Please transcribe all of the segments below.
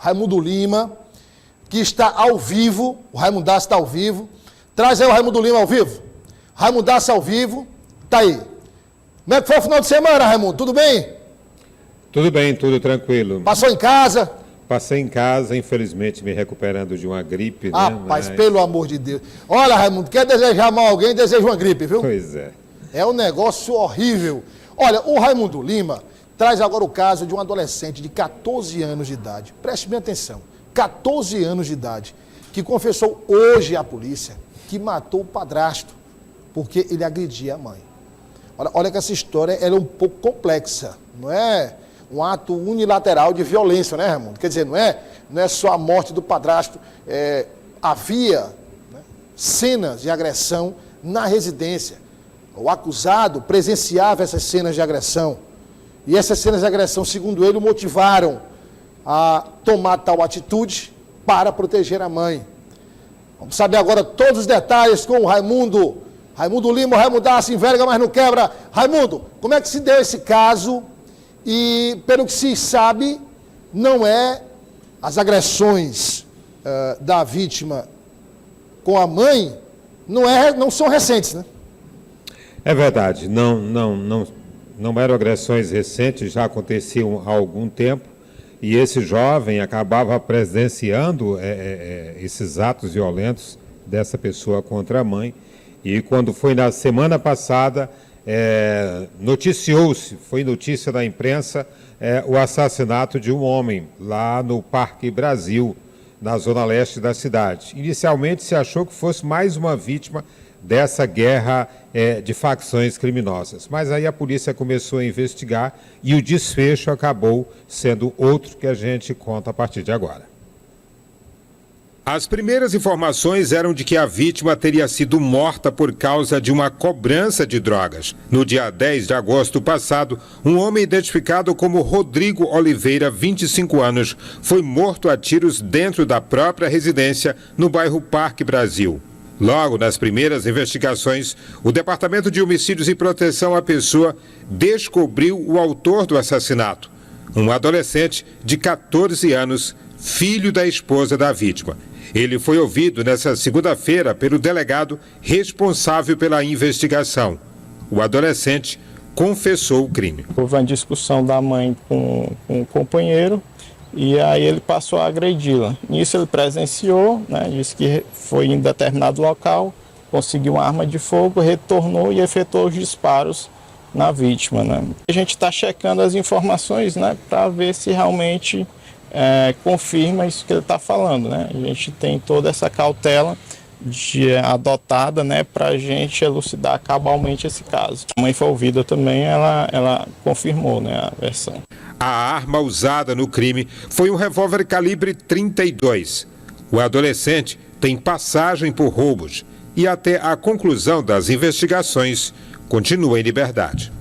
Raimundo Lima, que está ao vivo. O Raimundaço está ao vivo. Traz aí o Raimundo Lima ao vivo. Raimundaço ao vivo. Tá aí. Como é que foi o final de semana, Raimundo? Tudo bem? Tudo bem, tudo tranquilo. Passou em casa? Passei em casa, infelizmente me recuperando de uma gripe, Rapaz, pelo amor de Deus. Olha, Raimundo, quer desejar mal a alguém, deseja uma gripe, viu? Pois é. É um negócio horrível. Olha, o Raimundo Lima traz agora o caso de um adolescente de 14 anos de idade. Preste bem atenção. 14 anos de idade, que confessou hoje à polícia que matou o padrasto porque ele agredia a mãe. Olha que essa história é um pouco complexa, não é um ato unilateral de violência, né, Raimundo? Quer dizer, não é só a morte do padrasto, havia, né, cenas de agressão na residência. O acusado presenciava essas cenas de agressão. E essas cenas de agressão, segundo ele, o motivaram a tomar tal atitude para proteger a mãe. Vamos saber agora todos os detalhes com o Raimundo. Raimundo Lima, o Raimundaço enverga, mas não quebra. Raimundo, como é que se deu esse caso? E, pelo que se sabe, não é as agressões da vítima com a mãe, não são recentes, né? É verdade, não eram agressões recentes, já aconteciam há algum tempo, e esse jovem acabava presenciando esses atos violentos dessa pessoa contra a mãe, e quando foi na semana passada, noticiou-se, foi notícia da imprensa, o assassinato de um homem lá no Parque Brasil, na zona leste da cidade. Inicialmente se achou que fosse mais uma vítima dessa guerra de facções criminosas. Mas aí a polícia começou a investigar e o desfecho acabou sendo outro que a gente conta a partir de agora. As primeiras informações eram de que a vítima teria sido morta por causa de uma cobrança de drogas. No dia 10 de agosto passado, um homem identificado como Rodrigo Oliveira, 25 anos, foi morto a tiros dentro da própria residência no bairro Parque Brasil. Logo nas primeiras investigações, o Departamento de Homicídios e Proteção à Pessoa descobriu o autor do assassinato, um adolescente de 14 anos, filho da esposa da vítima. Ele foi ouvido nesta segunda-feira pelo delegado responsável pela investigação. O adolescente confessou o crime. Houve uma discussão da mãe com o companheiro e aí ele passou a agredi-la. Nisso ele presenciou, né, disse que foi em determinado local, conseguiu uma arma de fogo, retornou e efetuou os disparos na vítima, né. A gente está checando as informações, né, para ver se realmente confirma isso que ele está falando, né. A gente tem toda essa cautela adotada, né, para a gente elucidar cabalmente esse caso. A mãe foi ouvida também, ela confirmou, né, a versão. A arma usada no crime foi um revólver calibre 32. O adolescente tem passagem por roubos e até a conclusão das investigações continua em liberdade.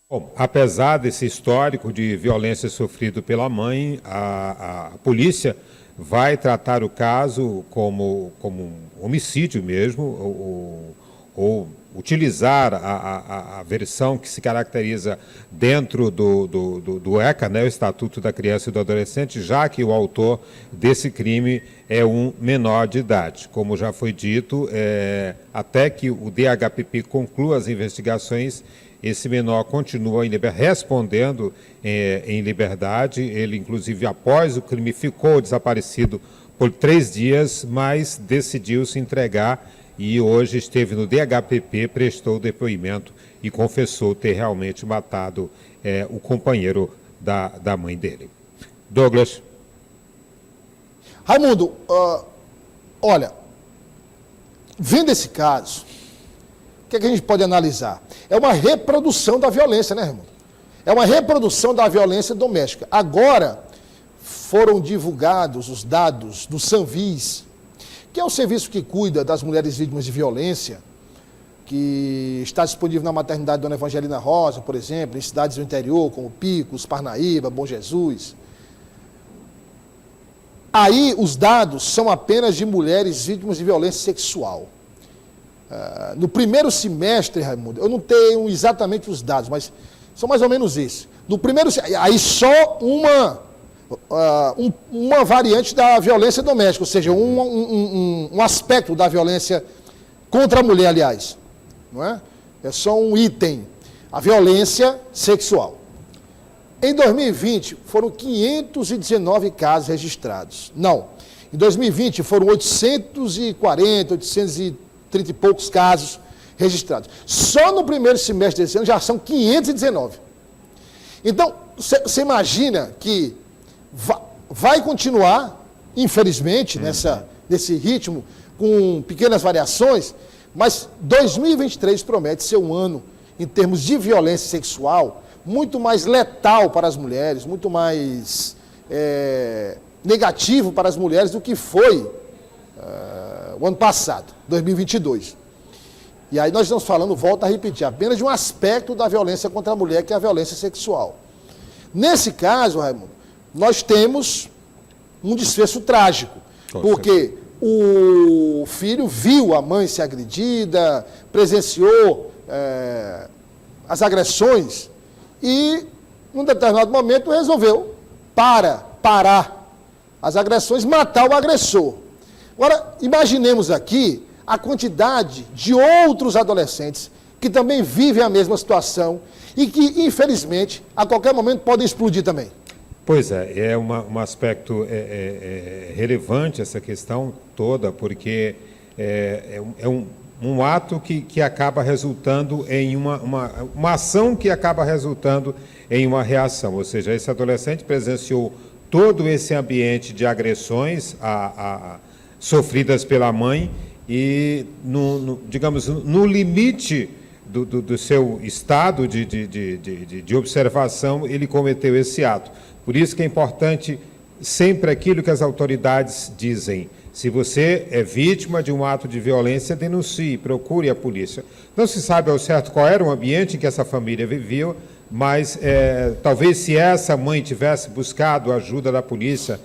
Bom, apesar desse histórico de violência sofrido pela mãe, a polícia vai tratar o caso como um homicídio mesmo, ou utilizar a versão que se caracteriza dentro do ECA, né, o Estatuto da Criança e do Adolescente, já que o autor desse crime é um menor de idade. Como já foi dito, até que o DHPP conclua as investigações, esse menor continua respondendo em liberdade. Ele, inclusive, após o crime, ficou desaparecido por 3 dias, mas decidiu se entregar e hoje esteve no DHPP, prestou depoimento e confessou ter realmente matado o companheiro da mãe dele. Douglas. Raimundo, olha, vendo esse caso, o que a gente pode analisar? É uma reprodução da violência, né, Raimundo? É uma reprodução da violência doméstica. Agora foram divulgados os dados do Sanvis, que é o serviço que cuida das mulheres vítimas de violência, que está disponível na maternidade Dona Evangelina Rosa, por exemplo, em cidades do interior, como Picos, Parnaíba, Bom Jesus. Aí os dados são apenas de mulheres vítimas de violência sexual. No primeiro semestre, Raimundo, eu não tenho exatamente os dados, mas são mais ou menos esses. No primeiro, aí só uma variante da violência doméstica, ou seja, um aspecto da violência contra a mulher, aliás. Não é? É só um item. A violência sexual. Em 2020, foram 519 casos registrados. Não. Em 2020, foram 840, 830 e poucos casos registrados. Só no primeiro semestre desse ano já são 519. Então, você imagina que vai continuar, infelizmente, nesse ritmo, com pequenas variações, mas 2023 promete ser um ano, em termos de violência sexual, muito mais letal para as mulheres, muito mais negativo para as mulheres do que foi o ano passado, 2022. E aí nós estamos falando, volto a repetir, apenas de um aspecto da violência contra a mulher, que é a violência sexual. Nesse caso, Raimundo, nós temos um desfecho trágico, porque o filho viu a mãe ser agredida, presenciou as agressões e, num determinado momento, resolveu parar as agressões, matar o agressor. Agora, imaginemos aqui a quantidade de outros adolescentes que também vivem a mesma situação e que, infelizmente, a qualquer momento podem explodir também. Pois é um aspecto relevante essa questão toda, porque é um ato que acaba resultando em uma ação que acaba resultando em uma reação, ou seja, esse adolescente presenciou todo esse ambiente de agressões sofridas pela mãe e, digamos, no limite do seu estado de observação, ele cometeu esse ato. Por isso que é importante sempre aquilo que as autoridades dizem. Se você é vítima de um ato de violência, denuncie, procure a polícia. Não se sabe ao certo qual era o ambiente em que essa família vivia, mas talvez se essa mãe tivesse buscado a ajuda da polícia,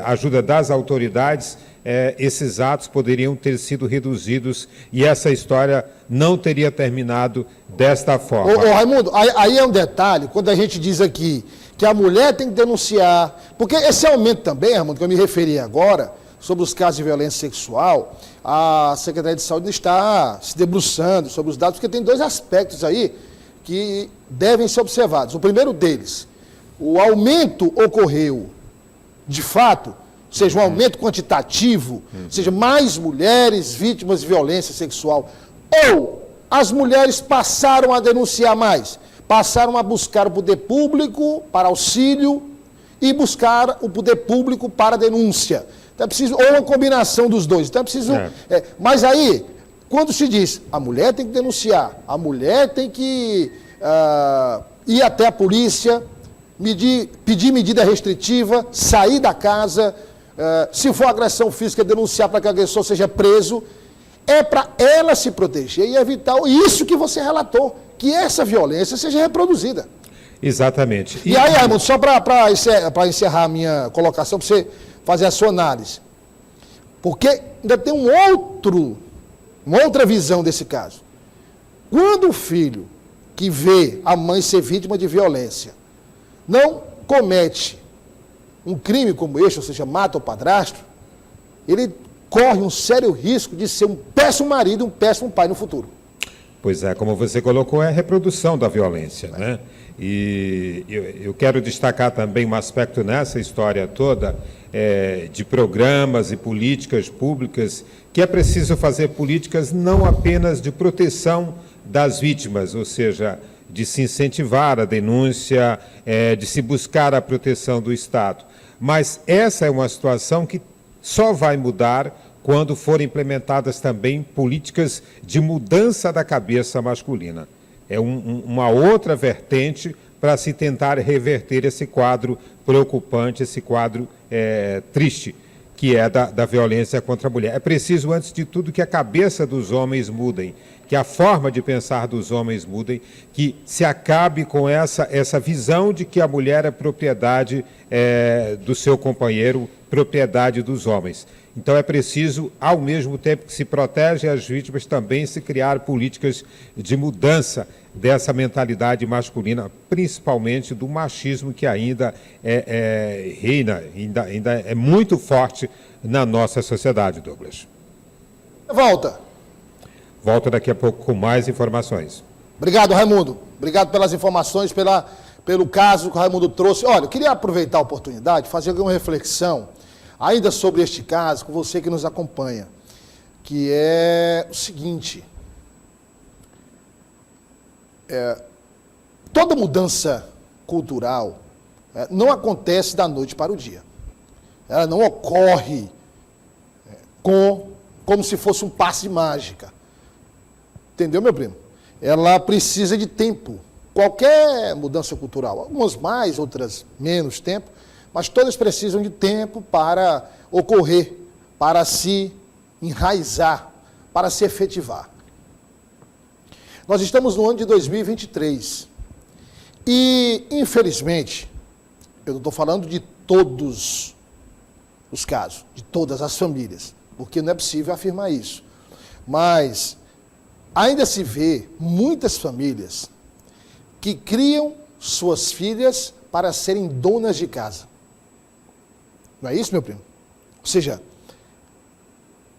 ajuda das autoridades, esses atos poderiam ter sido reduzidos e essa história não teria terminado desta forma. Ô Raimundo, aí é um detalhe, quando a gente diz aqui que a mulher tem que denunciar, porque esse aumento também, Raimundo, que eu me referi agora, sobre os casos de violência sexual, a Secretaria de Saúde está se debruçando sobre os dados, porque tem dois aspectos aí que devem ser observados. O primeiro deles, o aumento ocorreu de fato, seja um aumento quantitativo, seja mais mulheres vítimas de violência sexual, ou as mulheres passaram a denunciar mais, passaram a buscar o poder público para auxílio e buscar o poder público para denúncia. Então é preciso, ou uma combinação dos dois. Então é preciso. Mas aí, quando se diz a mulher tem que denunciar, a mulher tem que ir até a polícia, pedir medida restritiva, sair da casa, se for agressão física, denunciar para que o agressor seja preso, é para ela se proteger e evitar isso que você relatou, que essa violência seja reproduzida. Exatamente. E aí, Raimundo, só para encerrar a minha colocação, para você fazer a sua análise, porque ainda tem uma outra visão desse caso. Quando o filho que vê a mãe ser vítima de violência não comete um crime como este, ou seja, mata o padrasto, ele corre um sério risco de ser um péssimo marido, um péssimo pai no futuro. Pois é, como você colocou, é a reprodução da violência, né? E eu quero destacar também um aspecto nessa história toda de programas e políticas públicas, que é preciso fazer políticas não apenas de proteção das vítimas, ou seja, de se incentivar a denúncia, de se buscar a proteção do Estado. Mas essa é uma situação que só vai mudar quando forem implementadas também políticas de mudança da cabeça masculina. É uma outra vertente para se tentar reverter esse quadro preocupante, esse quadro triste, que é da violência contra a mulher. É preciso, antes de tudo, que a cabeça dos homens mudem, que a forma de pensar dos homens mudem, que se acabe com essa visão de que a mulher é propriedade do seu companheiro, propriedade dos homens. Então é preciso, ao mesmo tempo que se protege as vítimas, também se criar políticas de mudança dessa mentalidade masculina, principalmente do machismo que ainda reina, ainda é muito forte na nossa sociedade, Douglas. Volta daqui a pouco com mais informações. Obrigado, Raimundo. Obrigado pelas informações, pelo caso que o Raimundo trouxe. Olha, eu queria aproveitar a oportunidade, fazer alguma reflexão ainda sobre este caso, com você que nos acompanha, que é o seguinte: toda mudança cultural não acontece da noite para o dia. Ela não ocorre como se fosse um passe de mágica. Entendeu, meu primo? Ela precisa de tempo. Qualquer mudança cultural, algumas mais, outras menos tempo, mas todas precisam de tempo para ocorrer, para se enraizar, para se efetivar. Nós estamos no ano de 2023 e, infelizmente, eu não estou falando de todos os casos, de todas as famílias, porque não é possível afirmar isso, mas ainda se vê muitas famílias que criam suas filhas para serem donas de casa. Não é isso, meu primo? Ou seja,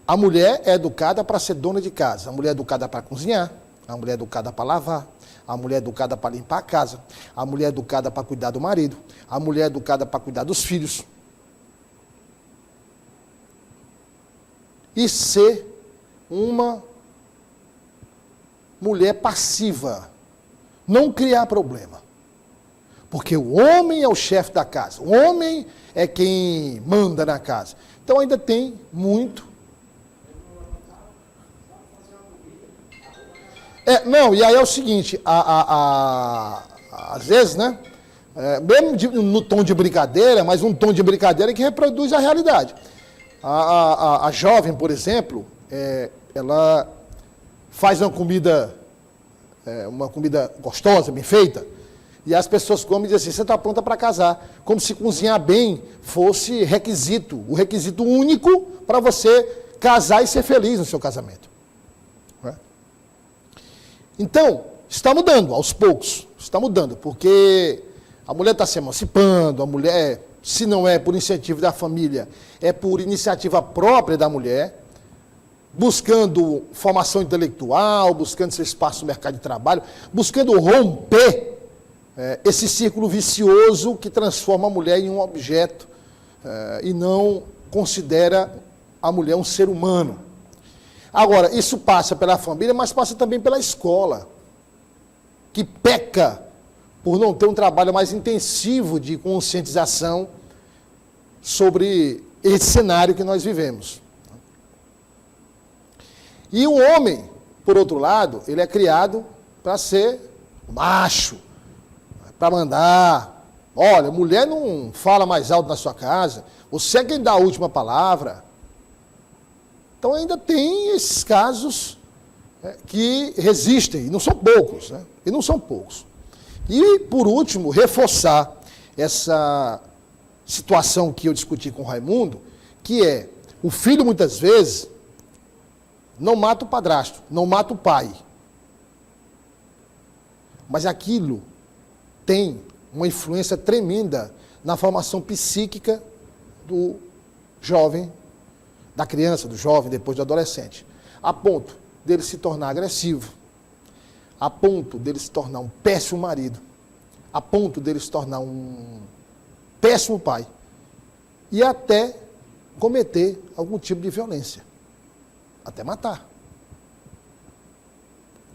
a mulher é educada para ser dona de casa, a mulher é educada para cozinhar, a mulher é educada para lavar, a mulher é educada para limpar a casa, a mulher é educada para cuidar do marido, a mulher é educada para cuidar dos filhos. E ser uma mulher passiva, não criar problema. Porque o homem é o chefe da casa, o homem é quem manda na casa. Então ainda tem muito. E aí é o seguinte, às vezes, né? Mesmo no tom de brincadeira, mas um tom de brincadeira que reproduz a realidade. A jovem, por exemplo, ela faz uma comida gostosa, bem feita, e as pessoas comem e dizem assim: você está pronta para casar. Como se cozinhar bem fosse o requisito único para você casar e ser feliz no seu casamento. Não é? Então, está mudando, aos poucos, está mudando, porque a mulher está se emancipando, a mulher, se não é por incentivo da família, é por iniciativa própria da mulher, buscando formação intelectual, buscando seu espaço no mercado de trabalho, buscando romper esse círculo vicioso que transforma a mulher em um objeto e não considera a mulher um ser humano. Agora, isso passa pela família, mas passa também pela escola, que peca por não ter um trabalho mais intensivo de conscientização sobre esse cenário que nós vivemos. E o homem, por outro lado, ele é criado para ser macho, para mandar. Olha, mulher não fala mais alto na sua casa, você é quem dá a última palavra. Então ainda tem esses casos que resistem, e não são poucos, né? E não são poucos. E, por último, reforçar essa situação que eu discuti com o Raimundo, que é, o filho muitas vezes não mata o padrasto, não mata o pai. Mas aquilo tem uma influência tremenda na formação psíquica do jovem, da criança, do jovem, depois do adolescente, a ponto dele se tornar agressivo, a ponto dele se tornar um péssimo marido, a ponto dele se tornar um péssimo pai e até cometer algum tipo de violência, até matar.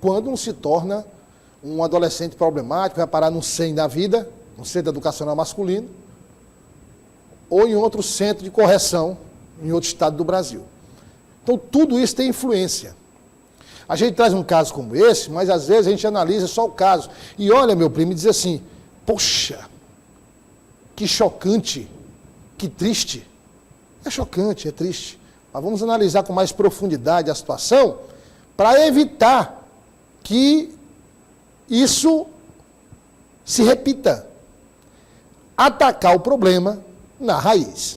Quando não se torna um adolescente problemático, vai parar num CEM da vida, no Centro Educacional Masculino, ou em outro centro de correção, em outro estado do Brasil. Então, tudo isso tem influência. A gente traz um caso como esse, mas às vezes a gente analisa só o caso. E olha, meu primo, e diz assim: poxa, que chocante, que triste. É chocante, é triste. Mas vamos analisar com mais profundidade a situação para evitar que isso se repita. Atacar o problema na raiz.